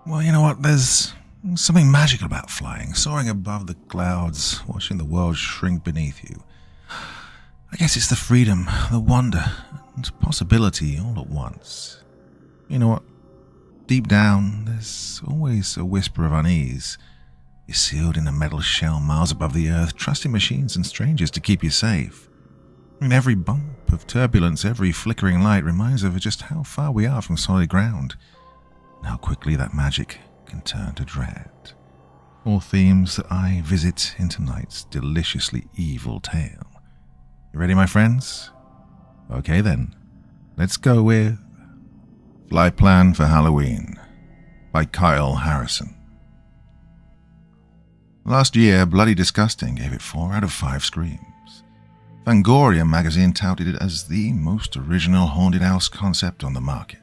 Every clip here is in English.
Well, you know what? There's something magical about flying, soaring above the clouds, watching the world shrink beneath you. I guess it's the freedom, the wonder, and possibility all at once. You know what? Deep down, there's always a whisper of unease. You're sealed in a metal shell miles above the earth, trusting machines and strangers to keep you safe. Every bump of turbulence, every flickering light reminds us of just how far we are from solid ground, and how quickly that magic can turn to dread. All themes that I visit in tonight's deliciously evil tale. You ready, my friends? Okay then, let's go with Flightplan for Halloween by Kyle Harrison. Last year, Bloody Disgusting gave it 4 out of 5 screams. Fangoria magazine touted it as the most original haunted house concept on the market.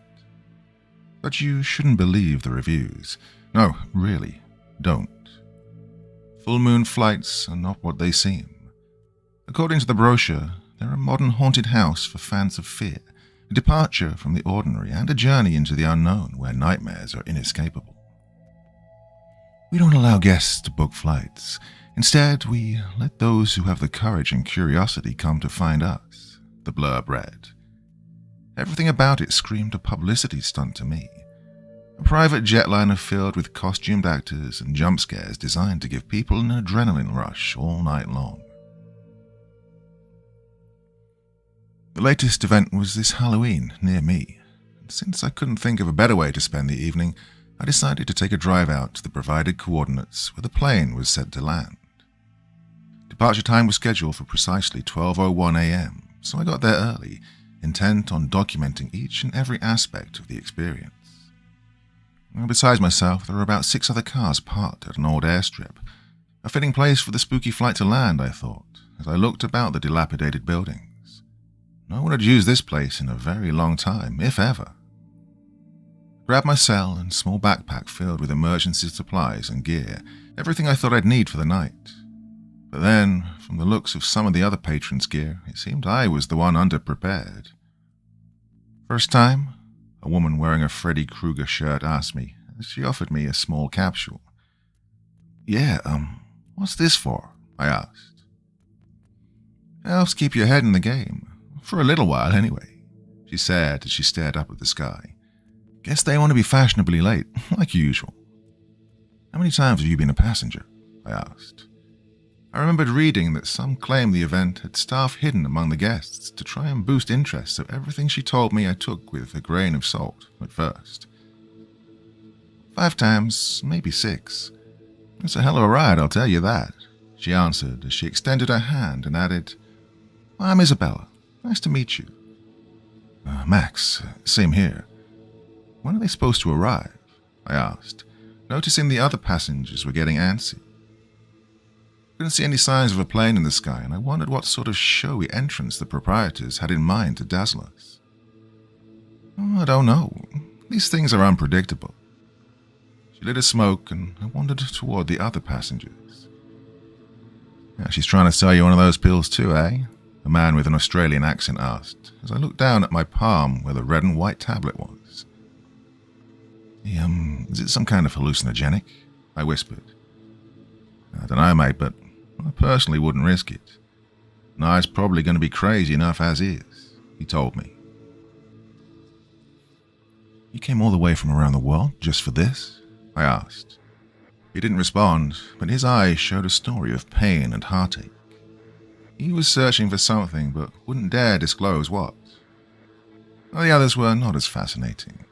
But you shouldn't believe the reviews. No, really, don't. Full moon flights are not what they seem. According to the brochure, they're a modern haunted house for fans of fear, a departure from the ordinary and a journey into the unknown where nightmares are inescapable. We don't allow guests to book flights. Instead, we let those who have the courage and curiosity come to find us, the blurb read. Everything about it screamed a publicity stunt to me. A private jetliner filled with costumed actors and jump scares designed to give people an adrenaline rush all night long. The latest event was this Halloween near me, and since I couldn't think of a better way to spend the evening, I decided to take a drive out to the provided coordinates where the plane was set to land. Departure time was scheduled for precisely 12:01 a.m., so I got there early, intent on documenting each and every aspect of the experience. Besides myself, there were about 6 other cars parked at an old airstrip, a fitting place for the spooky flight to land, I thought, as I looked about the dilapidated buildings. No one had used this place in a very long time, if ever. I grabbed my cell and small backpack filled with emergency supplies and gear, everything I thought I'd need for the night. But then, from the looks of some of the other patrons' gear, it seemed I was the one underprepared. First time, a woman wearing a Freddy Krueger shirt asked me as she offered me a small capsule. "Yeah, what's this for?" I asked. "Helps keep your head in the game, for a little while anyway," she said as she stared up at the sky. "Guess they want to be fashionably late, like usual." "How many times have you been a passenger?" I asked. I remembered reading that some claimed the event had staff hidden among the guests to try and boost interest, so everything she told me I took with a grain of salt at first. 5 times, maybe 6. "It's a hell of a ride, I'll tell you that," she answered as she extended her hand and added, "I'm Isabella. Nice to meet you." "Max, same here. When are they supposed to arrive?" I asked, noticing the other passengers were getting antsy. Couldn't see any signs of a plane in the sky, and I wondered what sort of showy entrance the proprietors had in mind to dazzle us. "I don't know. These things are unpredictable." She lit a smoke, and I wandered toward the other passengers. "Yeah, she's trying to sell you one of those pills too, eh?" a man with an Australian accent asked, as I looked down at my palm where the red and white tablet was. Is it some kind of hallucinogenic?" I whispered. "I don't know, mate, but I personally wouldn't risk it. Nye's probably going to be crazy enough as is," he told me. "You came all the way from around the world just for this?" I asked. He didn't respond, but his eyes showed a story of pain and heartache. He was searching for something, but wouldn't dare disclose what. The others were not as fascinating.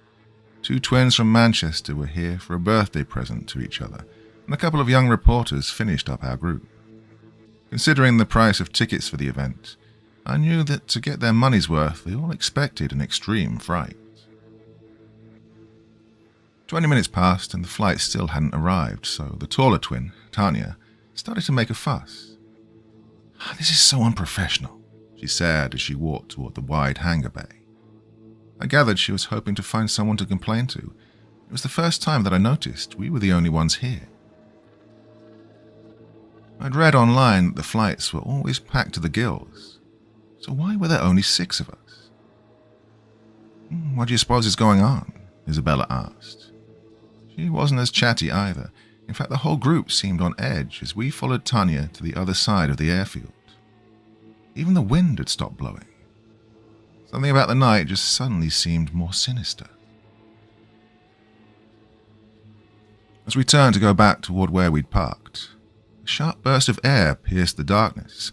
2 twins from Manchester were here for a birthday present to each other, and a couple of young reporters finished up our group. Considering the price of tickets for the event, I knew that to get their money's worth, they all expected an extreme fright. 20 minutes passed and the flight still hadn't arrived, so the taller twin, Tanya, started to make a fuss. "This is so unprofessional," she said as she walked toward the wide hangar bay. I gathered she was hoping to find someone to complain to. It was the first time that I noticed we were the only ones here. I'd read online that the flights were always packed to the gills, so why were there only 6 of us? "What do you suppose is going on?" Isabella asked. She wasn't as chatty either. In fact, the whole group seemed on edge as we followed Tanya to the other side of the airfield. Even the wind had stopped blowing. Something about the night just suddenly seemed more sinister. As we turned to go back toward where we'd parked, a sharp burst of air pierced the darkness,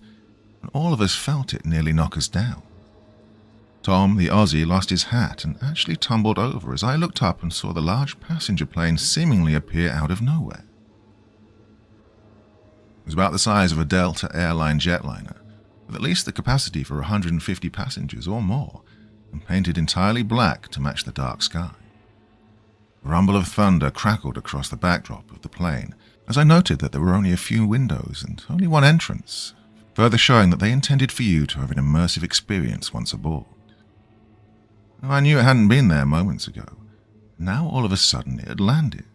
and all of us felt it nearly knock us down. Tom, the Aussie, lost his hat and actually tumbled over as I looked up and saw the large passenger plane seemingly appear out of nowhere. It was about the size of a Delta airline jetliner, with at least the capacity for 150 passengers or more, and painted entirely black to match the dark sky. A rumble of thunder crackled across the backdrop of the plane as I noted that there were only a few windows and only one entrance, further showing that they intended for you to have an immersive experience once aboard. I knew it hadn't been there moments ago. Now all of a sudden it had landed.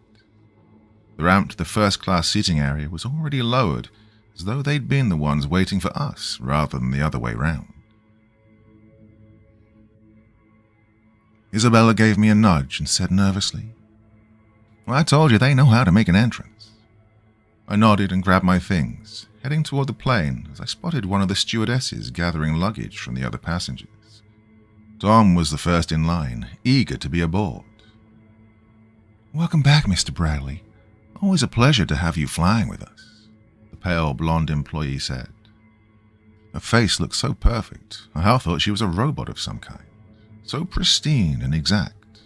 The ramp to the first-class seating area was already lowered, as though they'd been the ones waiting for us rather than the other way round. Isabella gave me a nudge and said nervously, "Well, I told you they know how to make an entrance." I nodded and grabbed my things, heading toward the plane as I spotted one of the stewardesses gathering luggage from the other passengers. Tom was the first in line, eager to be aboard. "Welcome back, Mr. Bradley. Always a pleasure to have you flying with us," the pale blonde employee said. Her face looked so perfect, I half thought she was a robot of some kind, so pristine and exact.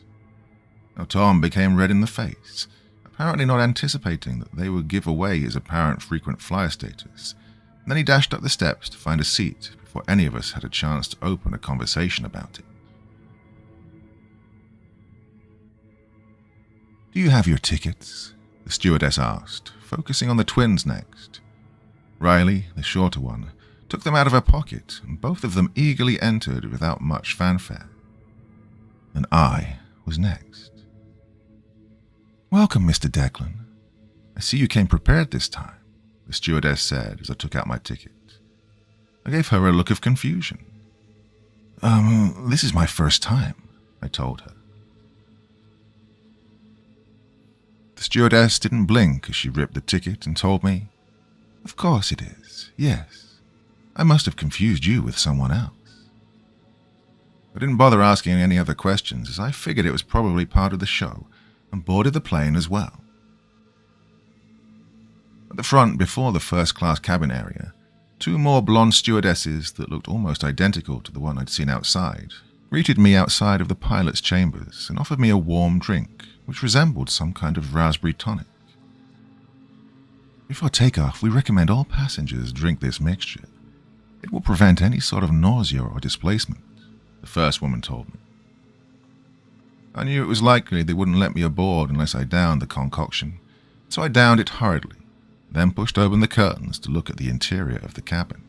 Now Tom became red in the face, apparently not anticipating that they would give away his apparent frequent flyer status, and then he dashed up the steps to find a seat before any of us had a chance to open a conversation about it. "Do you have your tickets?" the stewardess asked, focusing on the twins next. Riley, the shorter one, took them out of her pocket, and both of them eagerly entered without much fanfare. And I was next. "Welcome, Mr. Declan. I see you came prepared this time," the stewardess said as I took out my ticket. I gave her a look of confusion. This is my first time," I told her. The stewardess didn't blink as she ripped the ticket and told me, "Of course it is, yes. I must have confused you with someone else." I didn't bother asking any other questions as I figured it was probably part of the show and boarded the plane as well. At the front, before the first-class cabin area, two more blonde stewardesses that looked almost identical to the one I'd seen outside greeted me outside of the pilot's chambers and offered me a warm drink, which resembled some kind of raspberry tonic. "Before takeoff, we recommend all passengers drink this mixture. It will prevent any sort of nausea or displacement," the first woman told me. I knew it was likely they wouldn't let me aboard unless I downed the concoction, so I downed it hurriedly, then pushed open the curtains to look at the interior of the cabin.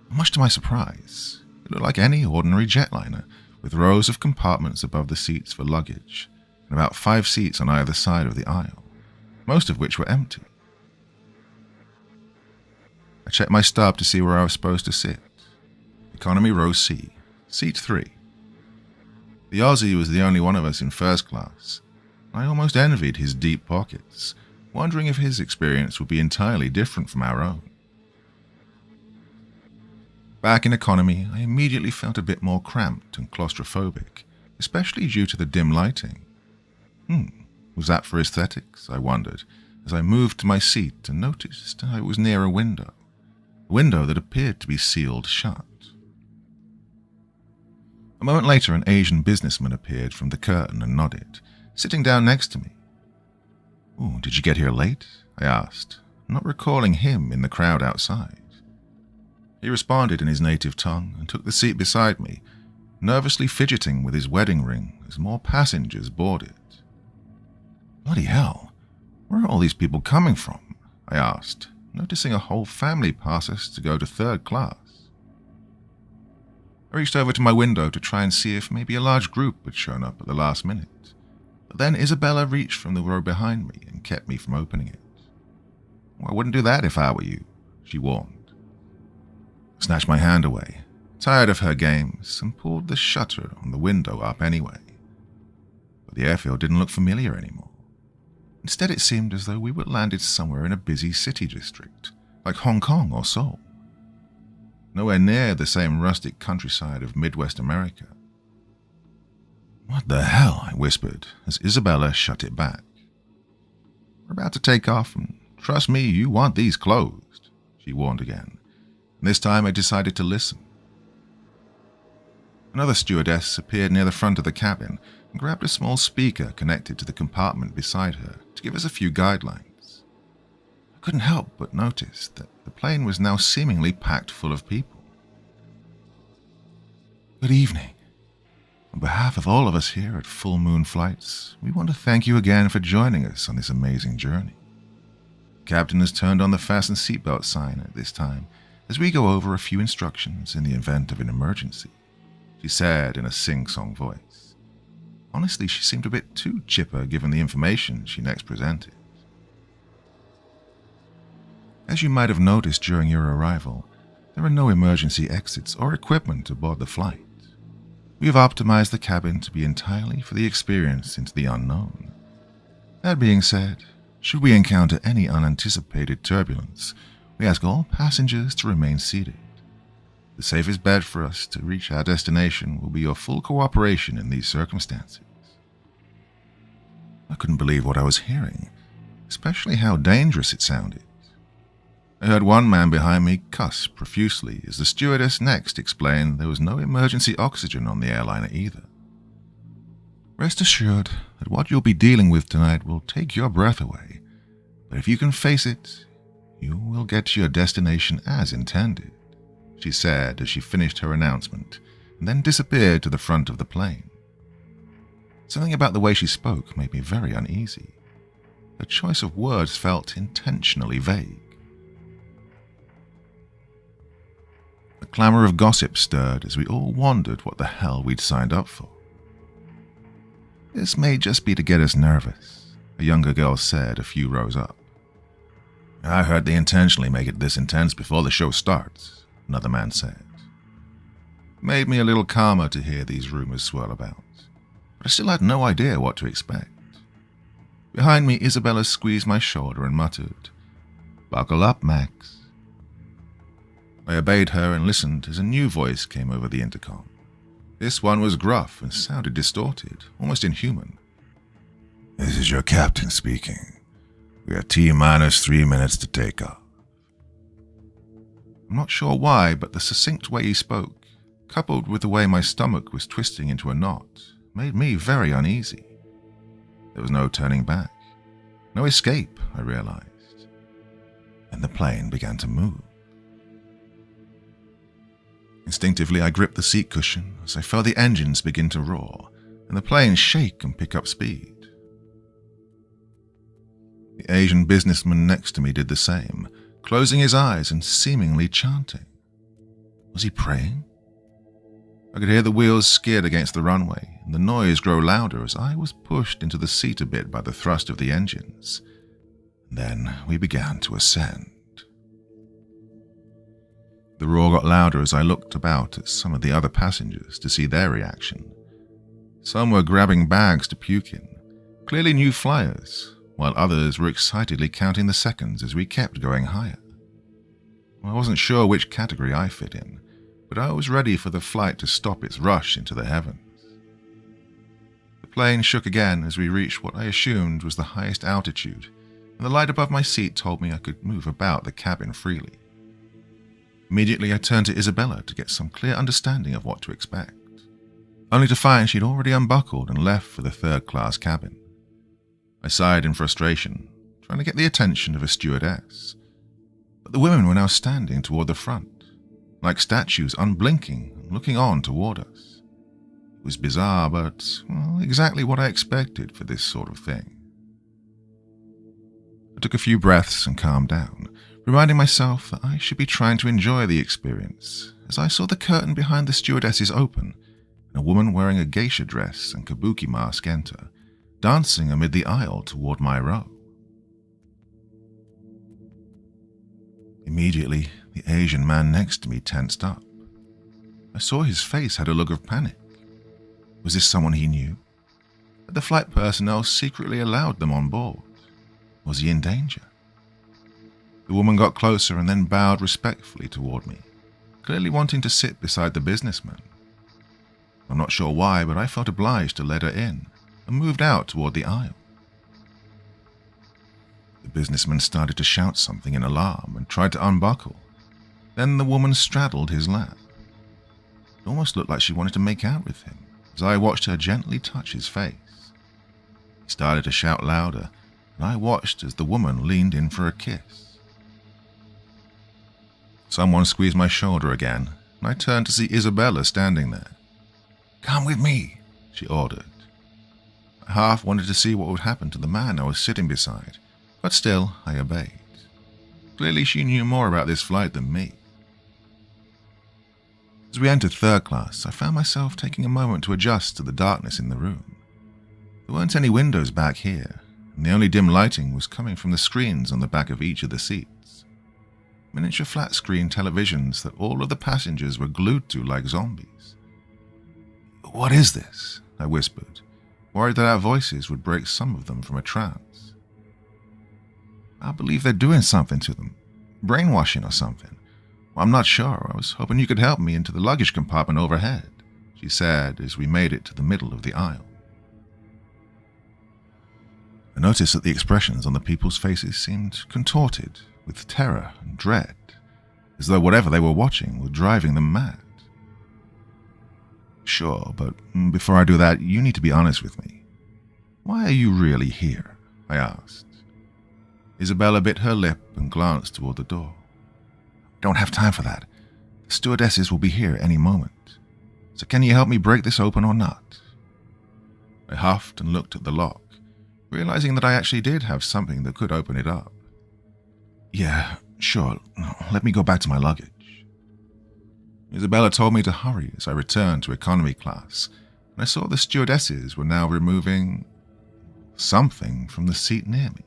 Much to my surprise, it looked like any ordinary jetliner, with rows of compartments above the seats for luggage, and about 5 seats on either side of the aisle, most of which were empty. I checked my stub to see where I was supposed to sit. Economy row C, seat 3. The Aussie was the only one of us in first class. I almost envied his deep pockets, wondering if his experience would be entirely different from our own. Back in economy, I immediately felt a bit more cramped and claustrophobic, especially due to the dim lighting. Was that for aesthetics? I wondered, as I moved to my seat and noticed I was near a window that appeared to be sealed shut. A moment later, an Asian businessman appeared from the curtain and nodded, sitting down next to me. "Oh, did you get here late?" I asked, not recalling him in the crowd outside. He responded in his native tongue and took the seat beside me, nervously fidgeting with his wedding ring as more passengers boarded. "Bloody hell, where are all these people coming from?" I asked, noticing a whole family pass us to go to third class. I reached over to my window to try and see if maybe a large group had shown up at the last minute, but then Isabella reached from the row behind me and kept me from opening it. "Well, I wouldn't do that if I were you," she warned. I snatched my hand away, tired of her games, and pulled the shutter on the window up anyway. But the airfield didn't look familiar anymore. Instead, it seemed as though we were landed somewhere in a busy city district, like Hong Kong or Seoul. Nowhere near the same rustic countryside of Midwest America. "What the hell?" I whispered as Isabella shut it back. "We're about to take off, and trust me, you want these closed," she warned again. And this time I decided to listen. Another stewardess appeared near the front of the cabin and grabbed a small speaker connected to the compartment beside her to give us a few guidelines. I couldn't help but notice that the plane was now seemingly packed full of people. "Good evening. On behalf of all of us here at Full Moon Flights, we want to thank you again for joining us on this amazing journey. The captain has turned on the fasten seatbelt sign at this time as we go over a few instructions in the event of an emergency," she said in a sing-song voice. Honestly, she seemed a bit too chipper given the information she next presented. "As you might have noticed during your arrival, there are no emergency exits or equipment aboard the flight. We have optimized the cabin to be entirely for the experience into the unknown. That being said, should we encounter any unanticipated turbulence, we ask all passengers to remain seated. The safest bet for us to reach our destination will be your full cooperation in these circumstances." I couldn't believe what I was hearing, especially how dangerous it sounded. I heard one man behind me cuss profusely as the stewardess next explained there was no emergency oxygen on the airliner either. "Rest assured that what you'll be dealing with tonight will take your breath away, but if you can face it, you will get to your destination as intended," she said as she finished her announcement and then disappeared to the front of the plane. Something about the way she spoke made me very uneasy. Her choice of words felt intentionally vague. A clamor of gossip stirred as we all wondered what the hell we'd signed up for. "This may just be to get us nervous," a younger girl said a few rows up. "I heard they intentionally make it this intense before the show starts," another man said. It made me a little calmer to hear these rumors swirl about, but I still had no idea what to expect. Behind me, Isabella squeezed my shoulder and muttered, "Buckle up, Max." I obeyed her and listened as a new voice came over the intercom. This one was gruff and sounded distorted, almost inhuman. "This is your captain speaking. We are T-minus 3 minutes to take off." I'm not sure why, but the succinct way he spoke, coupled with the way my stomach was twisting into a knot, made me very uneasy. There was no turning back, no escape, I realized. And the plane began to move. Instinctively, I gripped the seat cushion as I felt the engines begin to roar and the plane shake and pick up speed. The Asian businessman next to me did the same, closing his eyes and seemingly chanting. Was he praying? I could hear the wheels skid against the runway and the noise grow louder as I was pushed into the seat a bit by the thrust of the engines. Then we began to ascend. The roar got louder as I looked about at some of the other passengers to see their reaction. Some were grabbing bags to puke in, clearly new flyers, while others were excitedly counting the seconds as we kept going higher. I wasn't sure which category I fit in, but I was ready for the flight to stop its rush into the heavens. The plane shook again as we reached what I assumed was the highest altitude, and the light above my seat told me I could move about the cabin freely. Immediately I turned to Isabella to get some clear understanding of what to expect, only to find she'd already unbuckled and left for the third-class cabin. I sighed in frustration, trying to get the attention of a stewardess, but the women were now standing toward the front, like statues unblinking and looking on toward us. It was bizarre, but, well, exactly what I expected for this sort of thing. I took a few breaths and calmed down, reminding myself that I should be trying to enjoy the experience as I saw the curtain behind the stewardesses open and a woman wearing a geisha dress and kabuki mask enter, dancing amid the aisle toward my row. Immediately, the Asian man next to me tensed up. I saw his face had a look of panic. Was this someone he knew? Had the flight personnel secretly allowed them on board, Was he in danger? The woman got closer and then bowed respectfully toward me, clearly wanting to sit beside the businessman. I'm not sure why, but I felt obliged to let her in and moved out toward the aisle. The businessman started to shout something in alarm and tried to unbuckle. Then the woman straddled his lap. It almost looked like she wanted to make out with him as I watched her gently touch his face. He started to shout louder, and I watched as the woman leaned in for a kiss. Someone squeezed my shoulder again, and I turned to see Isabella standing there. "Come with me," she ordered. I half wanted to see what would happen to the man I was sitting beside, but still I obeyed. Clearly she knew more about this flight than me. As we entered third class, I found myself taking a moment to adjust to the darkness in the room. There weren't any windows back here, and the only dim lighting was coming from the screens on the back of each of the seats. Miniature flat-screen televisions that all of the passengers were glued to like zombies. "What is this?" I whispered, worried that our voices would break some of them from a trance. "I believe they're doing something to them. Brainwashing or something. Well, I'm not sure. I was hoping you could help me into the luggage compartment overhead," she said as we made it to the middle of the aisle. I noticed that the expressions on the people's faces seemed contorted with terror and dread, as though whatever they were watching was driving them mad. "Sure, but before I do that, you need to be honest with me. Why are you really here?" I asked. Isabella bit her lip and glanced toward the door. "Don't have time for that. The stewardesses will be here any moment. So can you help me break this open or not?" I huffed and looked at the lock, realizing that I actually did have something that could open it up. "Yeah, sure. Let me go back to my luggage." Isabella told me to hurry as I returned to economy class, and I saw the stewardesses were now removing something from the seat near me.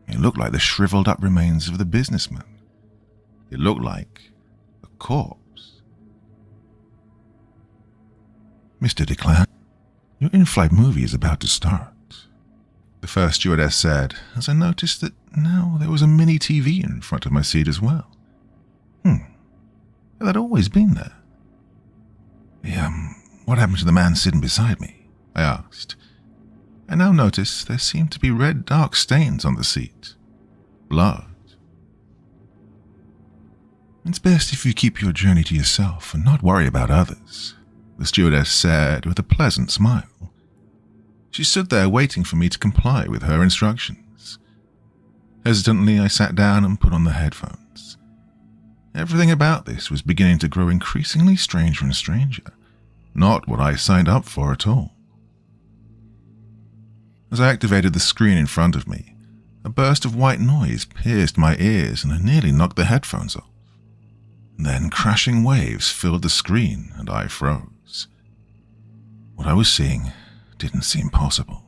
It looked like the shriveled up remains of the businessman. It looked like a corpse. "Mr. DeClan, your in-flight movie is about to start," the first stewardess said, as I noticed that now there was a mini TV in front of my seat as well. Had that always been there? What happened to the man sitting beside me?" I asked. I now noticed there seemed to be red dark stains on the seat. Blood. "It's best if you keep your journey to yourself and not worry about others," the stewardess said with a pleasant smile. She stood there waiting for me to comply with her instructions. Hesitantly, I sat down and put on the headphones. Everything about this was beginning to grow increasingly stranger and stranger, not what I signed up for at all. As I activated the screen in front of me, a burst of white noise pierced my ears and I nearly knocked the headphones off. Then crashing waves filled the screen and I froze. What I was seeing didn't seem possible.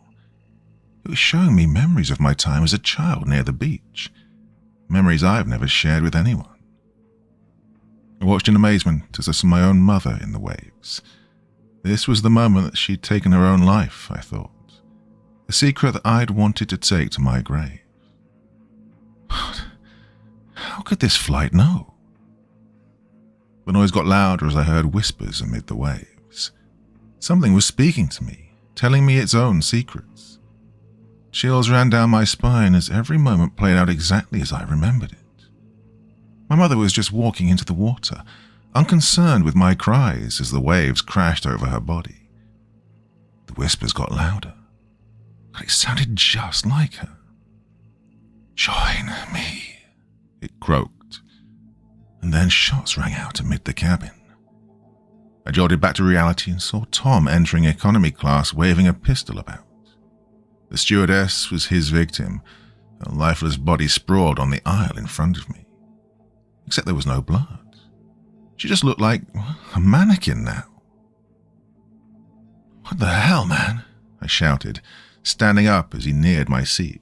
It was showing me memories of my time as a child near the beach, memories I've never shared with anyone. I watched in amazement as I saw my own mother in the waves. This was the moment that she'd taken her own life, I thought. A secret that I'd wanted to take to my grave. How could this flight know? The noise got louder as I heard whispers amid the waves. Something was speaking to me, telling me its own secrets. Chills ran down my spine as every moment played out exactly as I remembered it. My mother was just walking into the water, unconcerned with my cries as the waves crashed over her body. The whispers got louder, but it sounded just like her. "Join me," it croaked, and then shots rang out amid the cabin. I jolted back to reality and saw Tom entering economy class waving a pistol about. The stewardess was his victim, a lifeless body sprawled on the aisle in front of me. Except there was no blood. She just looked like a mannequin now. "What the hell, man?" I shouted, standing up as he neared my seat.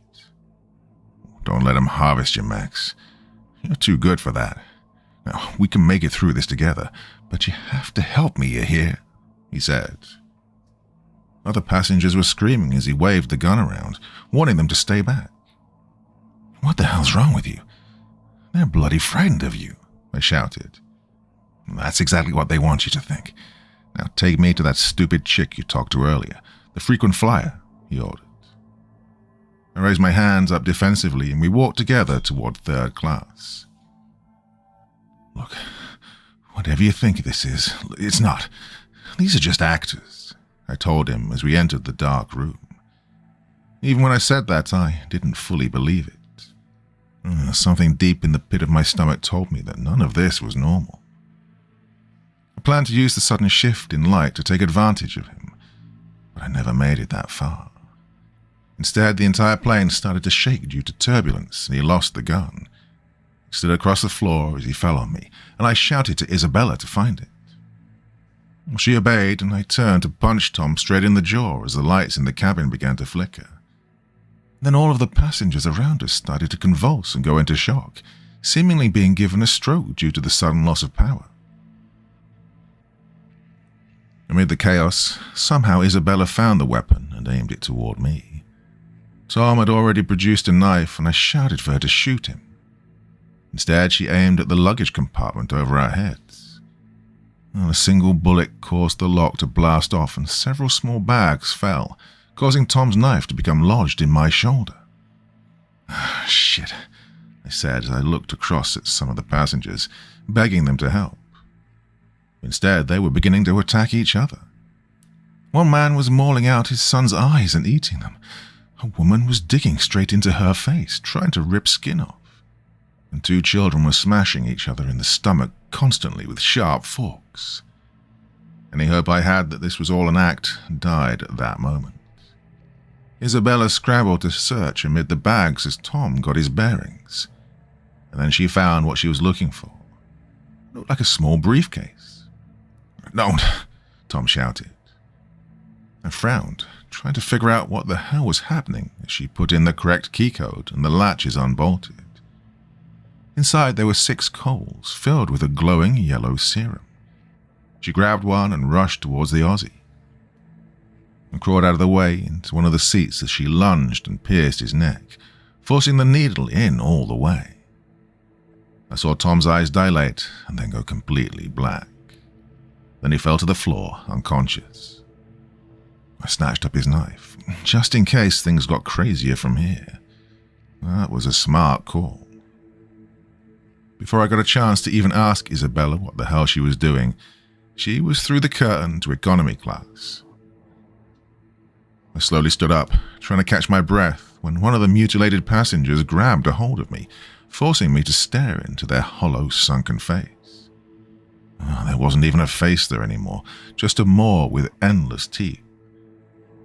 "Don't let him harvest you, Max. You're too good for that. Now, we can make it through this together, but you have to help me, you hear?" he said. Other passengers were screaming as he waved the gun around, warning them to stay back. What the hell's wrong with you? They're bloody frightened of you, I shouted. That's exactly what they want you to think. Now take me to that stupid chick you talked to earlier, the frequent flyer, he ordered. I raised my hands up defensively and we walked together toward third class. Look, whatever you think this is, it's not. These are just actors, I told him as we entered the dark room. Even when I said that, I didn't fully believe it. Something deep in the pit of my stomach told me that none of this was normal. I planned to use the sudden shift in light to take advantage of him, but I never made it that far. Instead, the entire plane started to shake due to turbulence, and he lost the gun. He stood across the floor as he fell on me, and I shouted to Isabella to find it. She obeyed, and I turned to punch Tom straight in the jaw as the lights in the cabin began to flicker. Then all of the passengers around us started to convulse and go into shock, seemingly being given a stroke due to the sudden loss of power. Amid the chaos, somehow Isabella found the weapon and aimed it toward me. Tom had already produced a knife, and I shouted for her to shoot him. Instead, she aimed at the luggage compartment over our heads. A single bullet caused the lock to blast off, and several small bags fell, causing Tom's knife to become lodged in my shoulder. Shit, I said as I looked across at some of the passengers, begging them to help. Instead, they were beginning to attack each other. One man was mauling out his son's eyes and eating them. A woman was digging straight into her face, trying to rip skin off. And two children were smashing each other in the stomach constantly with sharp forks. Any hope I had that this was all an act died at that moment. Isabella scrambled to search amid the bags as Tom got his bearings. And then she found what she was looking for. It looked like a small briefcase. "Don't!" Tom shouted. I frowned, trying to figure out what the hell was happening as she put in the correct key code and the latches unbolted. Inside there were 6 coals filled with a glowing yellow serum. She grabbed one and rushed towards the Aussie. I crawled out of the way into one of the seats as she lunged and pierced his neck, forcing the needle in all the way. I saw Tom's eyes dilate and then go completely black. Then he fell to the floor, unconscious. I snatched up his knife, just in case things got crazier from here. That was a smart call. Before I got a chance to even ask Isabella what the hell she was doing, she was through the curtain to economy class. I slowly stood up, trying to catch my breath, when one of the mutilated passengers grabbed a hold of me, forcing me to stare into their hollow, sunken face. There wasn't even a face there anymore, just a maw with endless teeth.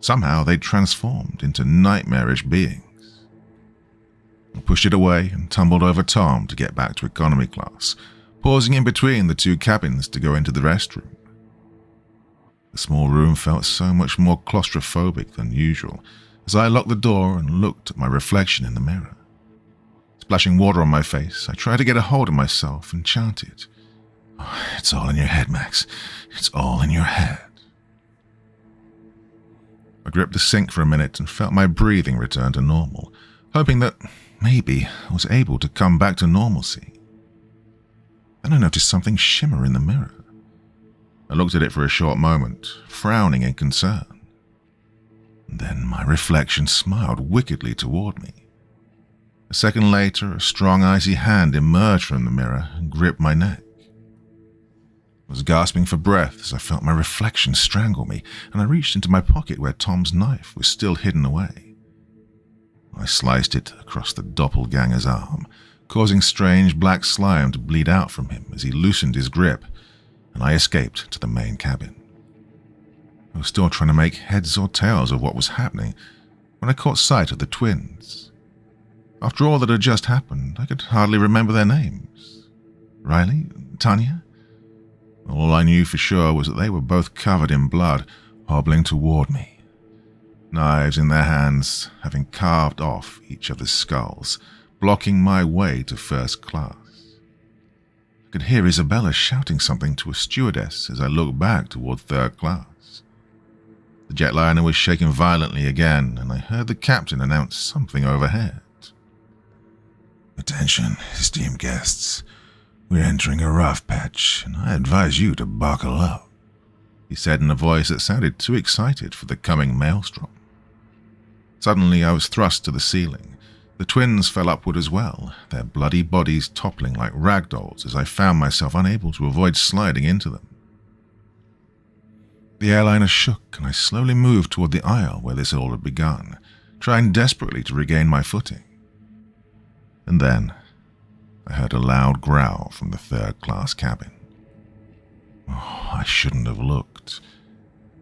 Somehow they'd transformed into nightmarish beings. I pushed it away and tumbled over Tom to get back to economy class, pausing in between the 2 cabins to go into the restroom. The small room felt so much more claustrophobic than usual as I locked the door and looked at my reflection in the mirror. Splashing water on my face, I tried to get a hold of myself and chanted, "It's all in your head, Max. It's all in your head." I gripped the sink for a minute and felt my breathing return to normal, hoping that maybe I was able to come back to normalcy. Then I noticed something shimmer in the mirror. I looked at it for a short moment, frowning in concern. Then my reflection smiled wickedly toward me. A second later, a strong, icy hand emerged from the mirror and gripped my neck. I was gasping for breath as I felt my reflection strangle me, and I reached into my pocket where Tom's knife was still hidden away. I sliced it across the doppelganger's arm, causing strange black slime to bleed out from him as he loosened his grip, and I escaped to the main cabin. I was still trying to make heads or tails of what was happening when I caught sight of the twins. After all that had just happened, I could hardly remember their names. Riley? Tanya? All I knew for sure was that they were both covered in blood, hobbling toward me, knives in their hands, having carved off each other's skulls, blocking my way to first class. I could hear Isabella shouting something to a stewardess as I looked back toward third class. The jetliner was shaking violently again, and I heard the captain announce something overhead. "Attention, esteemed guests. We're entering a rough patch, and I advise you to buckle up," he said in a voice that sounded too excited for the coming maelstrom. Suddenly I was thrust to the ceiling. The twins fell upward as well, their bloody bodies toppling like ragdolls as I found myself unable to avoid sliding into them. The airliner shook, and I slowly moved toward the aisle where this all had begun, trying desperately to regain my footing. And then I heard a loud growl from the third-class cabin. Oh, I shouldn't have looked.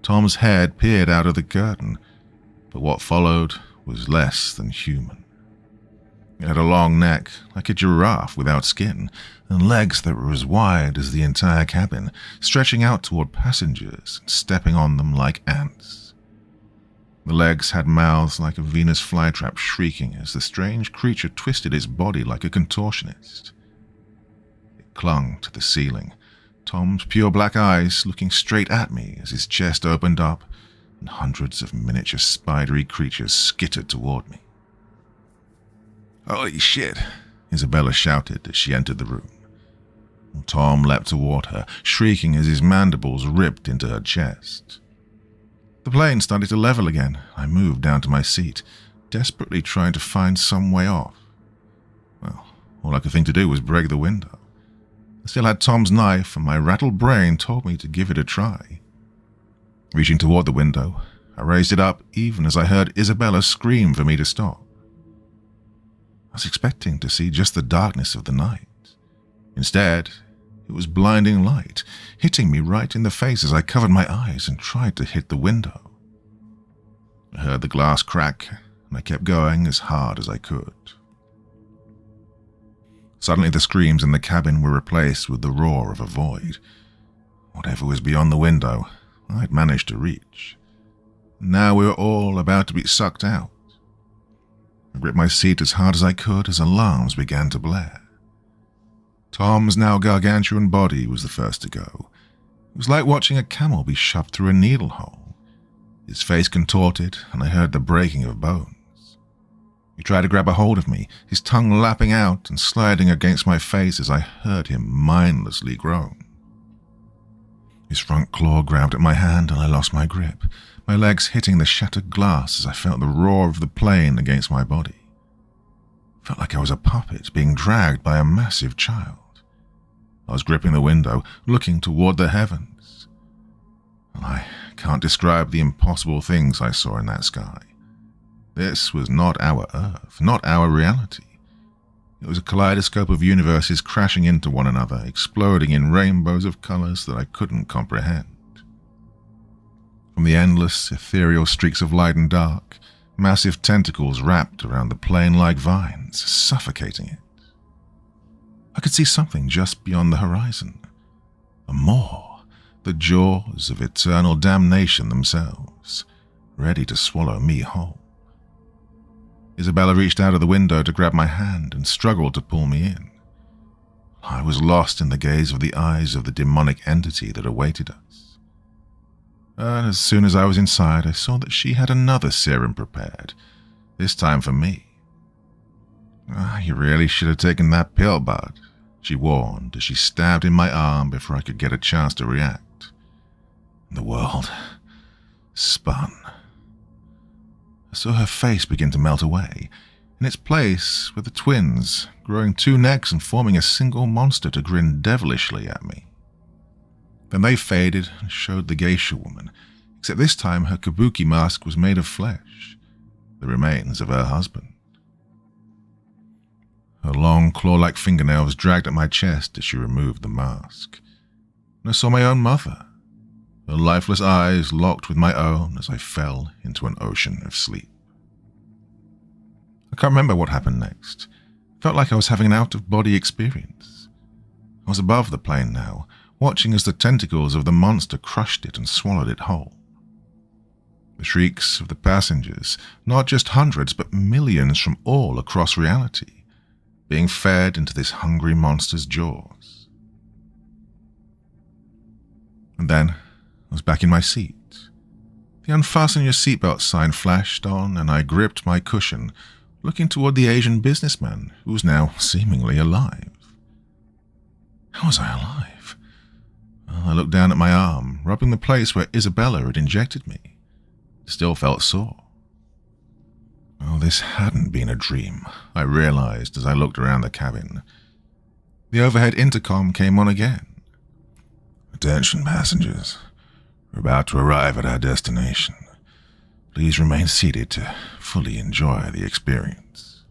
Tom's head peered out of the curtain, but what followed was less than human. It had a long neck, like a giraffe without skin, and legs that were as wide as the entire cabin, stretching out toward passengers and stepping on them like ants. The legs had mouths like a Venus flytrap, shrieking as the strange creature twisted its body like a contortionist. It clung to the ceiling, Tom's pure black eyes looking straight at me as his chest opened up and hundreds of miniature spidery creatures skittered toward me. "Holy shit," Isabella shouted as she entered the room. Tom leapt toward her, shrieking as his mandibles ripped into her chest. The plane started to level again. I moved down to my seat, desperately trying to find some way off. Well, all I could think to do was break the window. I still had Tom's knife, and my rattled brain told me to give it a try. Reaching toward the window, I raised it up even as I heard Isabella scream for me to stop. I was expecting to see just the darkness of the night. Instead, it was blinding light, hitting me right in the face as I covered my eyes and tried to hit the window. I heard the glass crack, and I kept going as hard as I could. Suddenly the screams in the cabin were replaced with the roar of a void. Whatever was beyond the window, I'd managed to reach. Now we were all about to be sucked out. I gripped my seat as hard as I could as alarms began to blare. Tom's now gargantuan body was the first to go. It was like watching a camel be shoved through a needle hole. His face contorted, and I heard the breaking of bones. He tried to grab a hold of me, his tongue lapping out and sliding against my face as I heard him mindlessly groan. His front claw grabbed at my hand and I lost my grip, my legs hitting the shattered glass as I felt the roar of the plane against my body. It felt like I was a puppet being dragged by a massive child. I was gripping the window, looking toward the heavens. I can't describe the impossible things I saw in that sky. This was not our Earth, not our reality. It was a kaleidoscope of universes crashing into one another, exploding in rainbows of colors that I couldn't comprehend. From the endless, ethereal streaks of light and dark, massive tentacles wrapped around the plane like vines, suffocating it. I could see something just beyond the horizon. A maw, the jaws of eternal damnation themselves, ready to swallow me whole. Isabella reached out of the window to grab my hand and struggled to pull me in. I was lost in the gaze of the eyes of the demonic entity that awaited us. And as soon as I was inside, I saw that she had another serum prepared, this time for me. "You really should have taken that pill, bud," she warned as she stabbed in my arm before I could get a chance to react. The world spun. I saw her face begin to melt away. In its place were the twins, growing two necks and forming a single monster to grin devilishly at me. Then they faded and showed the geisha woman, except this time her kabuki mask was made of flesh, the remains of her husband. Her long, claw-like fingernails dragged at my chest as she removed the mask. And I saw my own mother, her lifeless eyes locked with my own as I fell into an ocean of sleep. I can't remember what happened next. It felt like I was having an out-of-body experience. I was above the plane now, watching as the tentacles of the monster crushed it and swallowed it whole. The shrieks of the passengers, not just hundreds but millions from all across reality, being fed into this hungry monster's jaws. And then I was back in my seat. The unfasten your seatbelt sign flashed on and I gripped my cushion, looking toward the Asian businessman who was now seemingly alive. How was I alive? Well, I looked down at my arm, rubbing the place where Isabella had injected me. It still felt sore. Oh, this hadn't been a dream, I realized as I looked around the cabin. The overhead intercom came on again. "Attention passengers, we're about to arrive at our destination. Please remain seated to fully enjoy the experience."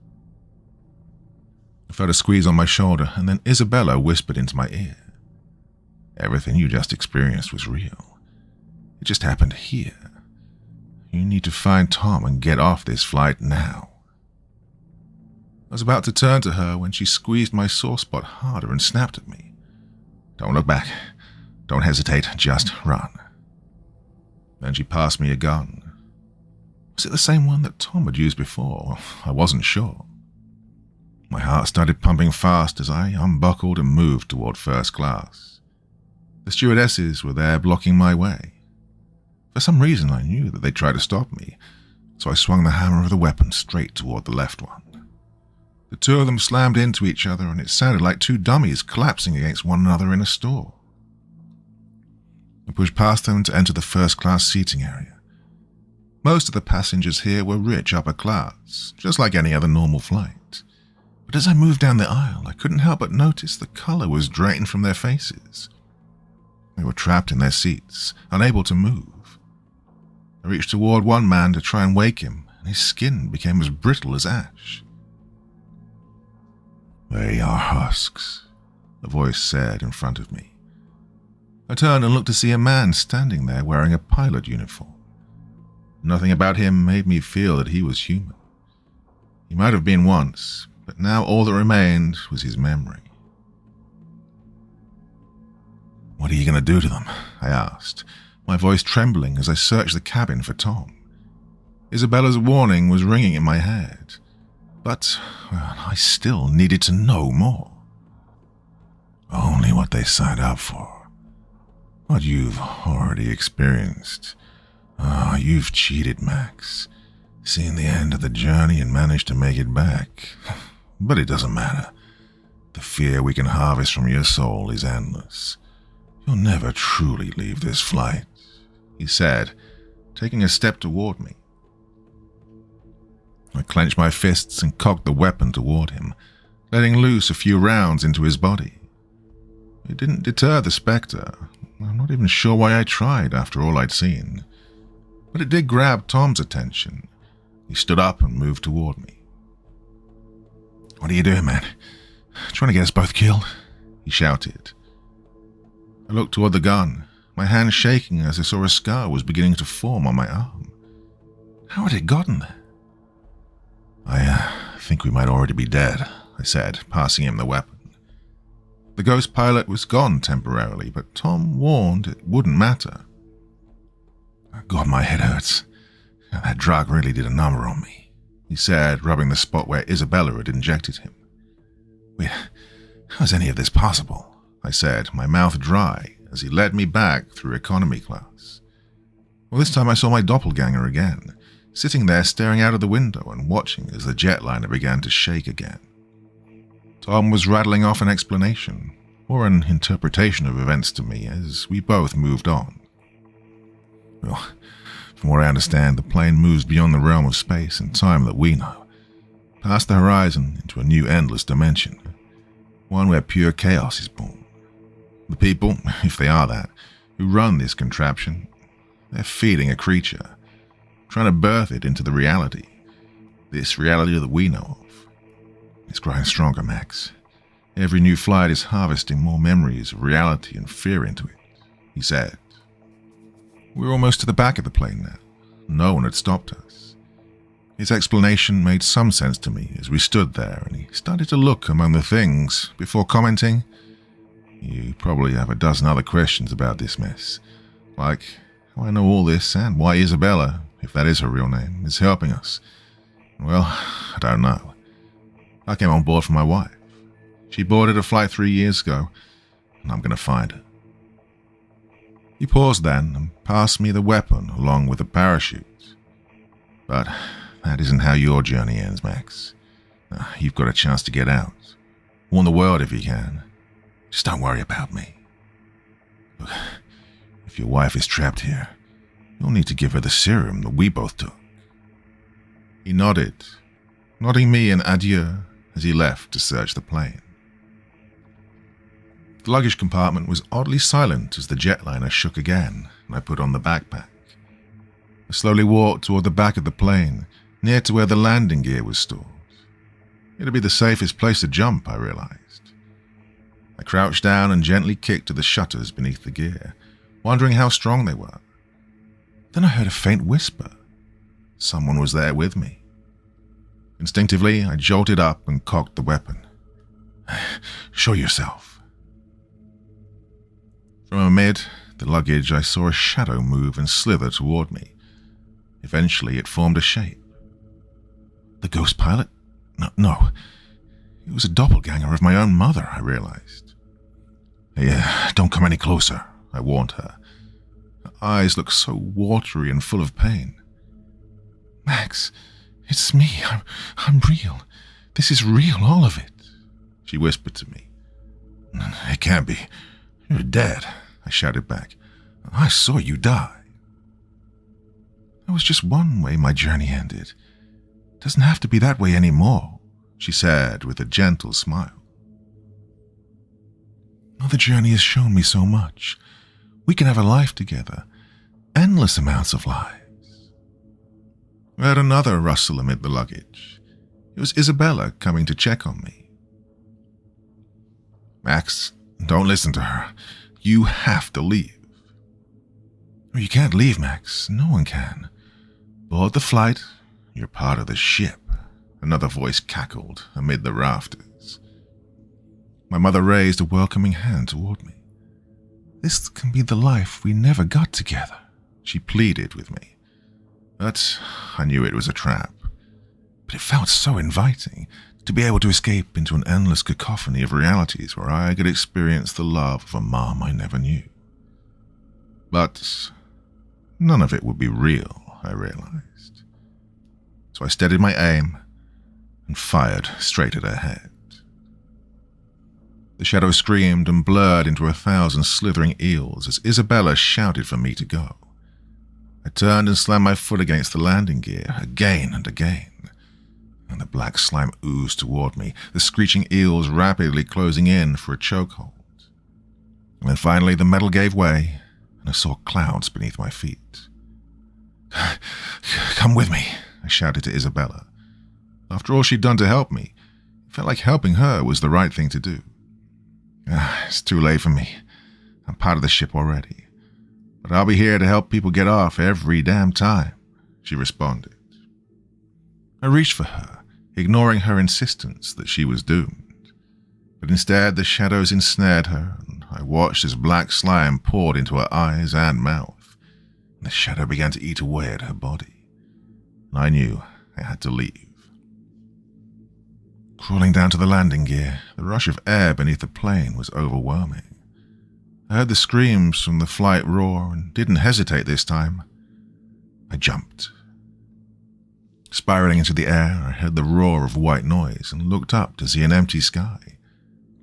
I felt a squeeze on my shoulder, and then Isabella whispered into my ear. "Everything you just experienced was real. It just happened here. You need to find Tom and get off this flight now." I was about to turn to her when she squeezed my sore spot harder and snapped at me. "Don't look back. Don't hesitate. Just run." Then she passed me a gun. Was it the same one that Tom had used before? I wasn't sure. My heart started pumping fast as I unbuckled and moved toward first class. The stewardesses were there blocking my way. For some reason I knew that they'd try to stop me, so I swung the hammer of the weapon straight toward the left one. The two of them slammed into each other, and it sounded like two dummies collapsing against one another in a store. I pushed past them to enter the first-class seating area. Most of the passengers here were rich upper class, just like any other normal flight. But as I moved down the aisle, I couldn't help but notice the color was drained from their faces. They were trapped in their seats, unable to move. I reached toward one man to try and wake him, and his skin became as brittle as ash. "They are husks," a voice said in front of me. I turned and looked to see a man standing there wearing a pilot uniform. Nothing about him made me feel that he was human. He might have been once, but now all that remained was his memory. "What are you going to do to them?" I asked, my voice trembling as I searched the cabin for Tom. Isabella's warning was ringing in my head, but I still needed to know more. "Only what they signed up for. What you've already experienced. You've cheated, Max. Seen the end of the journey and managed to make it back. But it doesn't matter. The fear we can harvest from your soul is endless. You'll never truly leave this flight," he said, taking a step toward me. I clenched my fists and cocked the weapon toward him, letting loose a few rounds into his body. It didn't deter the spectre. I'm not even sure why I tried after all I'd seen. But it did grab Tom's attention. He stood up and moved toward me. "What are you doing, man? Trying to get us both killed?" he shouted. I looked toward the gun, my hand shaking as I saw a scar was beginning to form on my arm. How had it gotten there? "I think we might already be dead," I said, passing him the weapon. The ghost pilot was gone temporarily, but Tom warned it wouldn't matter. "God, my head hurts. That drug really did a number on me," he said, rubbing the spot where Isabella had injected him. "Wait, how is any of this possible?" I said, my mouth dry, as he led me back through economy class. Well, this time I saw my doppelganger again, sitting there staring out of the window and watching as the jetliner began to shake again. Tom was rattling off an explanation, or an interpretation of events to me, as we both moved on. Well, from what I understand, the plane moves beyond the realm of space and time that we know, past the horizon into a new endless dimension, one where pure chaos is born. The people, if they are that, who run this contraption, they're feeding a creature, trying to birth it into the reality, this reality that we know of. It's growing stronger, Max. Every new flight is harvesting more memories of reality and fear into it, he said. We were almost to the back of the plane now. No one had stopped us. His explanation made some sense to me as we stood there, and he started to look among the things before commenting, "You probably have a dozen other questions about this mess, like how I know all this and why Isabella, if that is her real name, is helping us. Well, I don't know. I came on board for my wife. She boarded a flight 3 years ago, and I'm going to find her." He paused then and passed me the weapon along with the parachute. But that isn't how your journey ends, Max. You've got a chance to get out. Warn the world if you can. Just don't worry about me. Look, if your wife is trapped here, you'll need to give her the serum that we both took." He nodded, nodding me an adieu as he left to search the plane. The luggage compartment was oddly silent as the jetliner shook again and I put on the backpack. I slowly walked toward the back of the plane, near to where the landing gear was stored. It'd be the safest place to jump, I realized. I crouched down and gently kicked at the shutters beneath the gear, wondering how strong they were. Then I heard a faint whisper. Someone was there with me. Instinctively, I jolted up and cocked the weapon. "Show yourself." From amid the luggage, I saw a shadow move and slither toward me. Eventually, it formed a shape. The ghost pilot? No. It was a doppelganger of my own mother, I realized. "Hey, don't come any closer," I warned her. Her eyes looked so watery and full of pain. "Max, it's me. I'm real. This is real, all of it," she whispered to me. "It can't be. You're dead," I shouted back. "I saw you die." "There was just one way my journey ended. It doesn't have to be that way anymore," she said with a gentle smile. "Oh, the journey has shown me so much. We can have a life together. Endless amounts of lives." I heard another rustle amid the luggage. It was Isabella coming to check on me. "Max, don't listen to her. You have to leave." "You can't leave, Max. No one can. Board the flight. You're part of the ship," another voice cackled amid the rafters. My mother raised a welcoming hand toward me. "This can be the life we never got together," she pleaded with me. But I knew it was a trap. But it felt so inviting to be able to escape into an endless cacophony of realities where I could experience the love of a mom I never knew. But none of it would be real, I realized. So I steadied my aim and fired straight at her head. The shadow screamed and blurred into 1,000 slithering eels as Isabella shouted for me to go. I turned and slammed my foot against the landing gear again and again, and the black slime oozed toward me, the screeching eels rapidly closing in for a chokehold. And then finally the metal gave way, and I saw clouds beneath my feet. "Come with me," I shouted to Isabella. After all she'd done to help me, it felt like helping her was the right thing to do. "It's too late for me. I'm part of the ship already. But I'll be here to help people get off every damn time," she responded. I reached for her, ignoring her insistence that she was doomed. But instead, the shadows ensnared her, and I watched as black slime poured into her eyes and mouth, and the shadow began to eat away at her body. And I knew I had to leave. Crawling down to the landing gear, the rush of air beneath the plane was overwhelming. I heard the screams from the flight roar and didn't hesitate this time. I jumped. Spiraling into the air, I heard the roar of white noise and looked up to see an empty sky,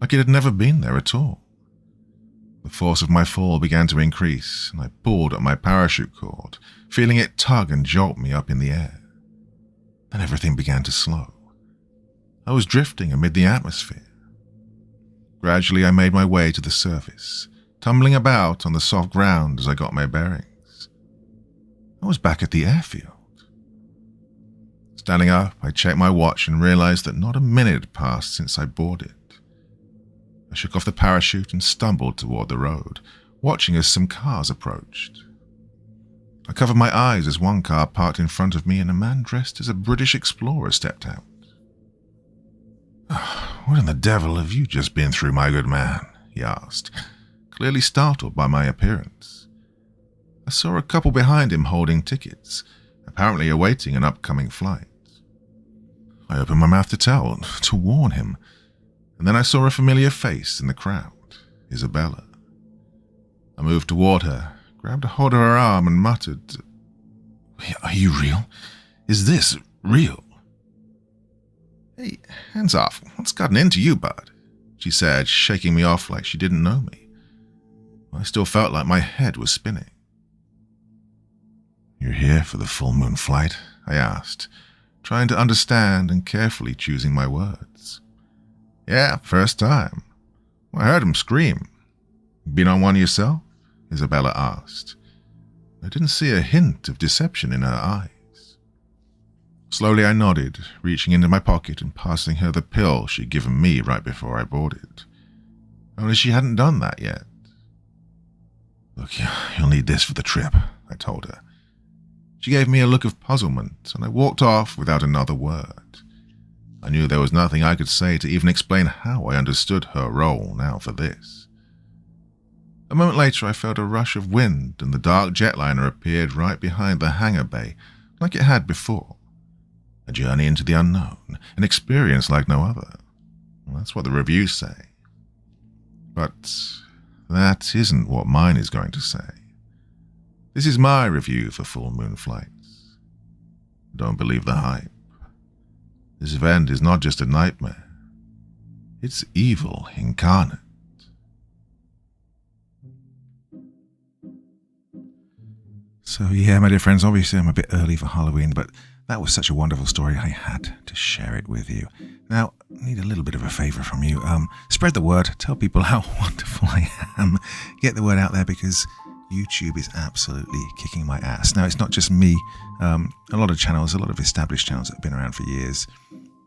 like it had never been there at all. The force of my fall began to increase, and I pulled at my parachute cord, feeling it tug and jolt me up in the air. Then everything began to slow. I was drifting amid the atmosphere. Gradually, I made my way to the surface, tumbling about on the soft ground as I got my bearings. I was back at the airfield. Standing up, I checked my watch and realized that not a minute had passed since I boarded. I shook off the parachute and stumbled toward the road, watching as some cars approached. I covered my eyes as one car parked in front of me and a man dressed as a British explorer stepped out. "What in the devil have you just been through, my good man?" he asked, clearly startled by my appearance. I saw a couple behind him holding tickets, apparently awaiting an upcoming flight. I opened my mouth to warn him, and then I saw a familiar face in the crowd, Isabella. I moved toward her, grabbed a hold of her arm and muttered, "Are you real? Is this real. Hey, hands off. What's gotten into you, bud? She said, shaking me off like she didn't know me. I still felt like my head was spinning. You're here for the full moon flight? I asked, trying to understand and carefully choosing my words. Yeah, first time. I heard him scream. Been on one yourself? Isabella asked. I didn't see a hint of deception in her eyes. Slowly I nodded, reaching into my pocket and passing her the pill she'd given me right before I boarded. Only she hadn't done that yet. Look, you'll need this for the trip, I told her. She gave me a look of puzzlement, and I walked off without another word. I knew there was nothing I could say to even explain how I understood her role now for this. A moment later I felt a rush of wind, and the dark jetliner appeared right behind the hangar bay, like it had before. A journey into the unknown, an experience like no other. Well, that's what the reviews say. But that isn't what mine is going to say. This is my review for Full Moon Flights. Don't believe the hype. This event is not just a nightmare. It's evil incarnate. So yeah, my dear friends, obviously I'm a bit early for Halloween, but that was such a wonderful story, I had to share it with you. Now, I need a little bit of a favour from you. Spread the word, tell people how wonderful I am. Get the word out there because YouTube is absolutely kicking my ass. Now, it's not just me. A lot of channels, a lot of established channels that have been around for years,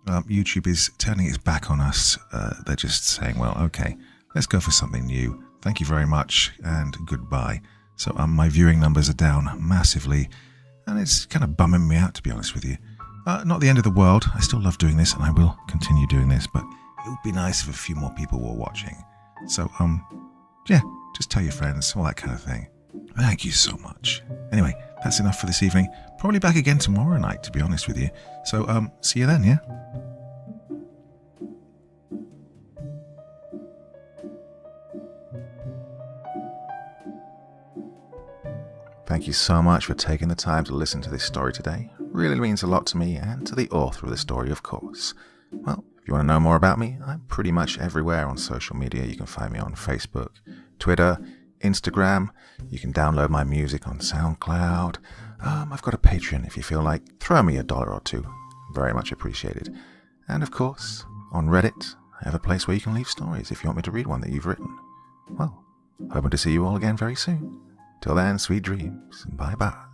YouTube is turning its back on us. They're just saying, well, okay, let's go for something new. Thank you very much and goodbye. So my viewing numbers are down massively, and it's kind of bumming me out, to be honest with you. Not the end of the world. I still love doing this, and I will continue doing this, but it would be nice if a few more people were watching. So, yeah, just tell your friends, all that kind of thing. Thank you so much. Anyway, that's enough for this evening. Probably back again tomorrow night, to be honest with you. So, see you then, yeah? Thank you so much for taking the time to listen to this story today. It really means a lot to me and to the author of the story, of course. Well, if you want to know more about me, I'm pretty much everywhere on social media. You can find me on Facebook, Twitter, Instagram. You can download my music on SoundCloud. I've got a Patreon if you feel like. Throw me $1 or $2. Very much appreciated. And of course, on Reddit, I have a place where you can leave stories if you want me to read one that you've written. Well, hoping to see you all again very soon. Till then, sweet dreams, and bye-bye.